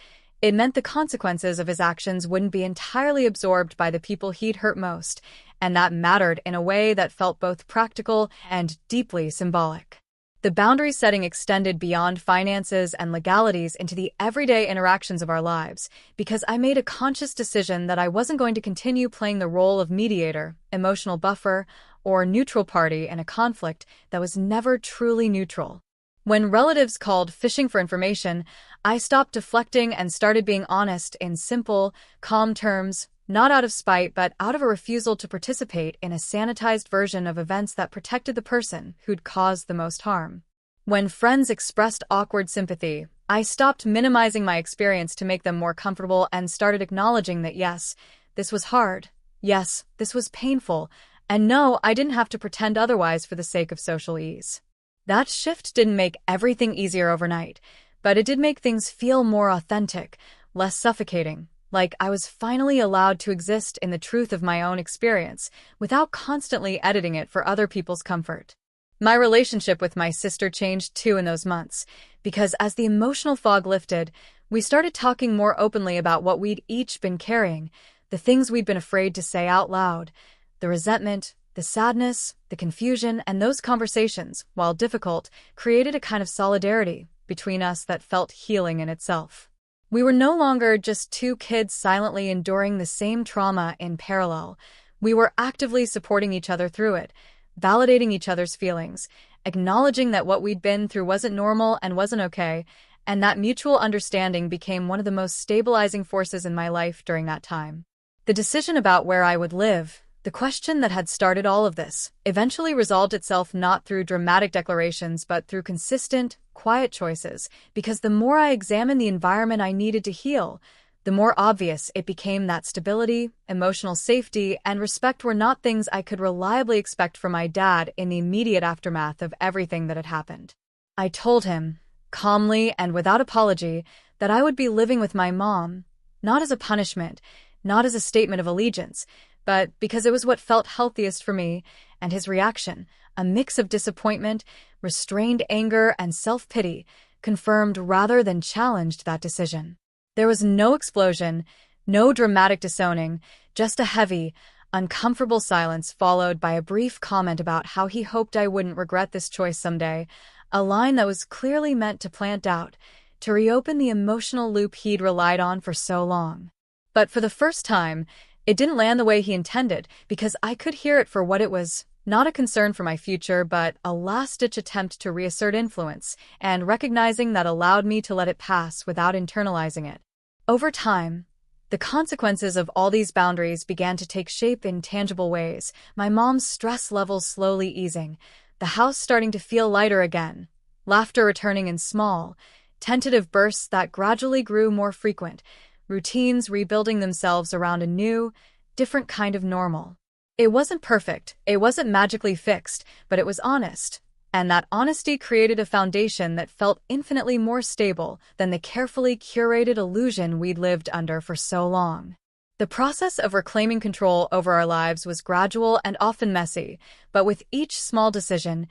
It meant the consequences of his actions wouldn't be entirely absorbed by the people he'd hurt most, and that mattered in a way that felt both practical and deeply symbolic. The boundary setting extended beyond finances and legalities into the everyday interactions of our lives, because I made a conscious decision that I wasn't going to continue playing the role of mediator, emotional buffer, or neutral party in a conflict that was never truly neutral. When relatives called fishing for information, I stopped deflecting and started being honest in simple, calm terms, not out of spite but out of a refusal to participate in a sanitized version of events that protected the person who'd caused the most harm. When friends expressed awkward sympathy, I stopped minimizing my experience to make them more comfortable and started acknowledging that yes, this was hard, yes, this was painful, and no, I didn't have to pretend otherwise for the sake of social ease. That shift didn't make everything easier overnight, but it did make things feel more authentic, less suffocating, like I was finally allowed to exist in the truth of my own experience without constantly editing it for other people's comfort. My relationship with my sister changed too in those months, because as the emotional fog lifted, we started talking more openly about what we'd each been carrying, the things we'd been afraid to say out loud, the resentment, the sadness, the confusion, and those conversations, while difficult, created a kind of solidarity between us that felt healing in itself. We were no longer just two kids silently enduring the same trauma in parallel. We were actively supporting each other through it, validating each other's feelings, acknowledging that what we'd been through wasn't normal and wasn't okay, and that mutual understanding became one of the most stabilizing forces in my life during that time. The decision about where I would live, the question that had started all of this, eventually resolved itself not through dramatic declarations but through consistent, quiet choices, because the more I examined the environment I needed to heal, the more obvious it became that stability, emotional safety, and respect were not things I could reliably expect from my dad in the immediate aftermath of everything that had happened. I told him, calmly and without apology, that I would be living with my mom, not as a punishment, not as a statement of allegiance, but because it was what felt healthiest for me, and his reaction, a mix of disappointment, restrained anger, and self-pity, confirmed rather than challenged that decision. There was no explosion, no dramatic disowning, just a heavy, uncomfortable silence followed by a brief comment about how he hoped I wouldn't regret this choice someday, a line that was clearly meant to plant doubt, to reopen the emotional loop he'd relied on for so long. But for the first time, it didn't land the way he intended, because I could hear it for what it was, not a concern for my future, but a last-ditch attempt to reassert influence, and recognizing that allowed me to let it pass without internalizing it. Over time, the consequences of all these boundaries began to take shape in tangible ways, my mom's stress levels slowly easing, the house starting to feel lighter again, laughter returning in small, tentative bursts that gradually grew more frequent, routines rebuilding themselves around a new, different kind of normal. It wasn't perfect, it wasn't magically fixed, but it was honest, and that honesty created a foundation that felt infinitely more stable than the carefully curated illusion we'd lived under for so long. The process of reclaiming control over our lives was gradual and often messy, but with each small decision,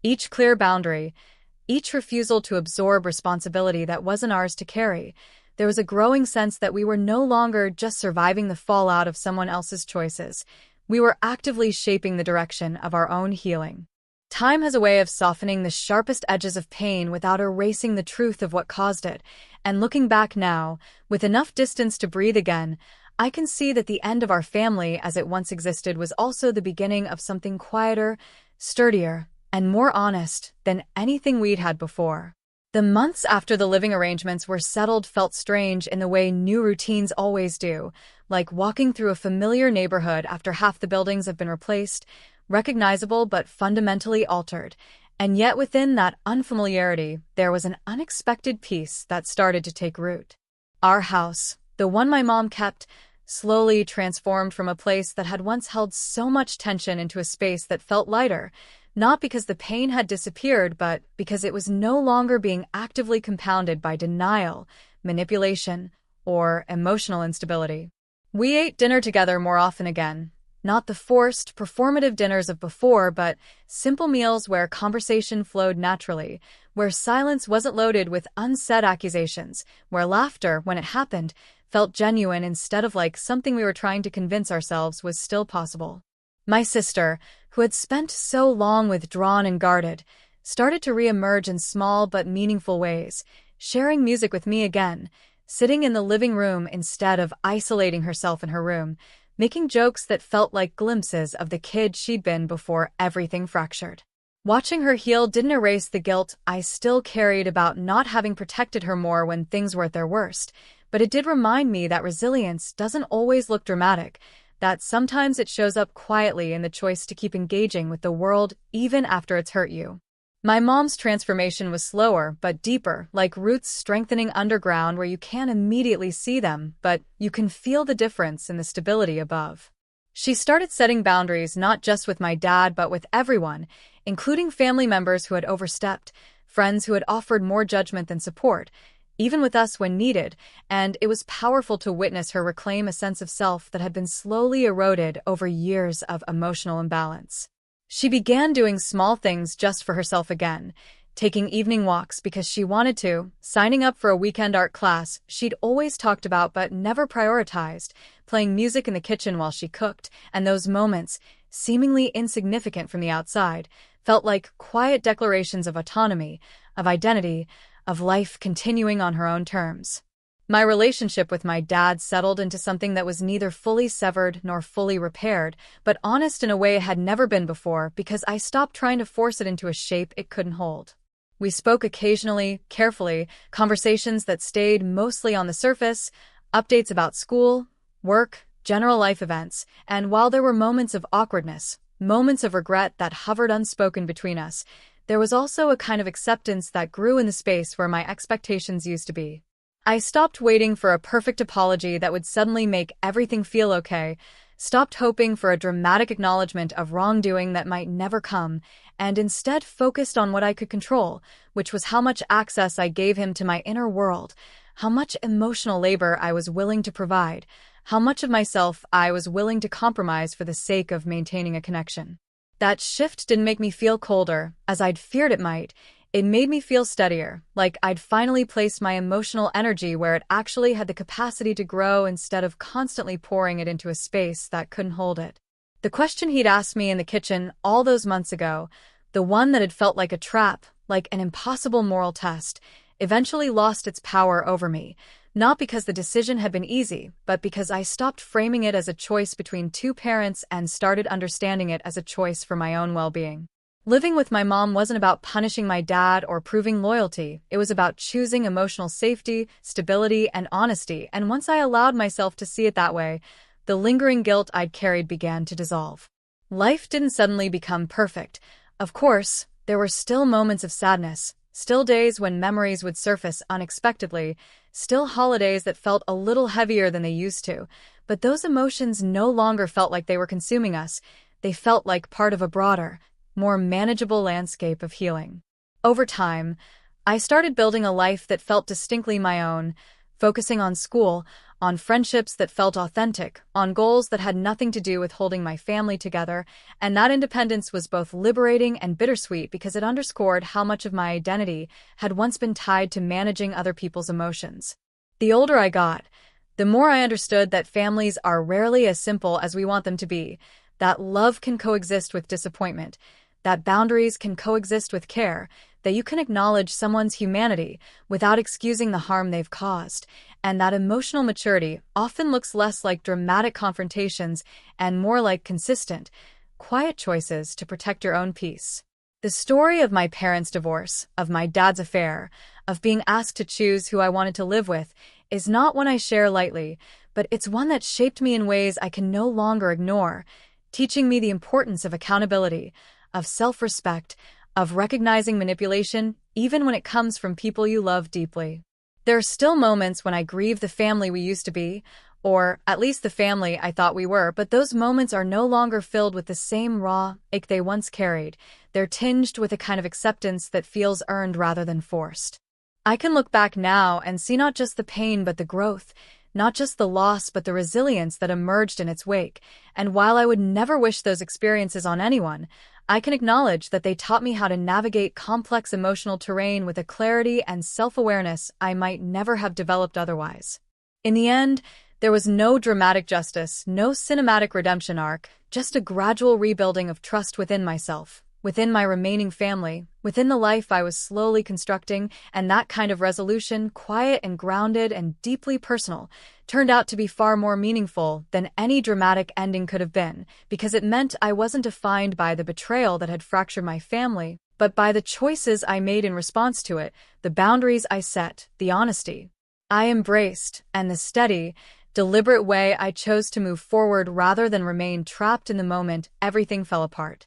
each clear boundary, each refusal to absorb responsibility that wasn't ours to carry, there was a growing sense that we were no longer just surviving the fallout of someone else's choices. We were actively shaping the direction of our own healing. Time has a way of softening the sharpest edges of pain without erasing the truth of what caused it, and looking back now, with enough distance to breathe again, I can see that the end of our family as it once existed was also the beginning of something quieter, sturdier, and more honest than anything we'd had before. The months after the living arrangements were settled felt strange in the way new routines always do, like walking through a familiar neighborhood after half the buildings have been replaced, recognizable but fundamentally altered. And yet within that unfamiliarity, there was an unexpected peace that started to take root. Our house, the one my mom kept, slowly transformed from a place that had once held so much tension into a space that felt lighter, not because the pain had disappeared, but because it was no longer being actively compounded by denial, manipulation, or emotional instability. We ate dinner together more often again, Not the forced, performative dinners of before, but simple meals where conversation flowed naturally, where silence wasn't loaded with unsaid accusations, where laughter, when it happened, felt genuine instead of like something we were trying to convince ourselves was still possible. My sister, who had spent so long withdrawn and guarded, started to re-emerge in small but meaningful ways, sharing music with me again, sitting in the living room instead of isolating herself in her room, making jokes that felt like glimpses of the kid she'd been before everything fractured. Watching her heal didn't erase the guilt I still carried about not having protected her more when things were at their worst, but it did remind me that resilience doesn't always look dramatic, that sometimes it shows up quietly in the choice to keep engaging with the world even after it's hurt you. My mom's transformation was slower but deeper, like roots strengthening underground where you can't immediately see them, but you can feel the difference in the stability above. She started setting boundaries not just with my dad but with everyone, including family members who had overstepped, friends who had offered more judgment than support, even with us when needed, and it was powerful to witness her reclaim a sense of self that had been slowly eroded over years of emotional imbalance. She began doing small things just for herself again, taking evening walks because she wanted to, signing up for a weekend art class she'd always talked about but never prioritized, playing music in the kitchen while she cooked, and those moments, seemingly insignificant from the outside, felt like quiet declarations of autonomy, of identity, of life continuing on her own terms. My relationship with my dad settled into something that was neither fully severed nor fully repaired, but honest in a way it had never been before because I stopped trying to force it into a shape it couldn't hold. We spoke occasionally, carefully, conversations that stayed mostly on the surface, updates about school, work, general life events, and while there were moments of awkwardness, moments of regret that hovered unspoken between us, there was also a kind of acceptance that grew in the space where my expectations used to be. I stopped waiting for a perfect apology that would suddenly make everything feel okay, stopped hoping for a dramatic acknowledgement of wrongdoing that might never come, and instead focused on what I could control, which was how much access I gave him to my inner world, how much emotional labor I was willing to provide, how much of myself I was willing to compromise for the sake of maintaining a connection. That shift didn't make me feel colder, as I'd feared it might. It made me feel steadier, like I'd finally placed my emotional energy where it actually had the capacity to grow instead of constantly pouring it into a space that couldn't hold it. The question he'd asked me in the kitchen all those months ago, the one that had felt like a trap, like an impossible moral test, eventually lost its power over me, not because the decision had been easy, but because I stopped framing it as a choice between two parents and started understanding it as a choice for my own well-being. Living with my mom wasn't about punishing my dad or proving loyalty. It was about choosing emotional safety, stability, and honesty, and once I allowed myself to see it that way, the lingering guilt I'd carried began to dissolve. Life didn't suddenly become perfect. Of course, there were still moments of sadness, still days when memories would surface unexpectedly, still holidays that felt a little heavier than they used to, but those emotions no longer felt like they were consuming us. They felt like part of a broader, more manageable landscape of healing. Over time, I started building a life that felt distinctly my own, focusing on school, on friendships that felt authentic, on goals that had nothing to do with holding my family together, and that independence was both liberating and bittersweet because it underscored how much of my identity had once been tied to managing other people's emotions. The older I got, the more I understood that families are rarely as simple as we want them to be, that love can coexist with disappointment, that boundaries can coexist with care, that you can acknowledge someone's humanity without excusing the harm they've caused, and that emotional maturity often looks less like dramatic confrontations and more like consistent, quiet choices to protect your own peace. The story of my parents' divorce, of my dad's affair, of being asked to choose who I wanted to live with, is not one I share lightly, but it's one that shaped me in ways I can no longer ignore, teaching me the importance of accountability, of self-respect, of recognizing manipulation, even when it comes from people you love deeply. There are still moments when I grieve the family we used to be, or at least the family I thought we were, but those moments are no longer filled with the same raw ache they once carried. They're tinged with a kind of acceptance that feels earned rather than forced. I can look back now and see not just the pain but the growth, not just the loss but the resilience that emerged in its wake. And while I would never wish those experiences on anyone, I can acknowledge that they taught me how to navigate complex emotional terrain with a clarity and self-awareness I might never have developed otherwise. In the end, there was no dramatic justice, no cinematic redemption arc, just a gradual rebuilding of trust within myself, within my remaining family, within the life I was slowly constructing, and that kind of resolution, quiet and grounded and deeply personal, turned out to be far more meaningful than any dramatic ending could have been, because it meant I wasn't defined by the betrayal that had fractured my family, but by the choices I made in response to it, the boundaries I set, the honesty I embraced, and the steady, deliberate way I chose to move forward rather than remain trapped in the moment everything fell apart.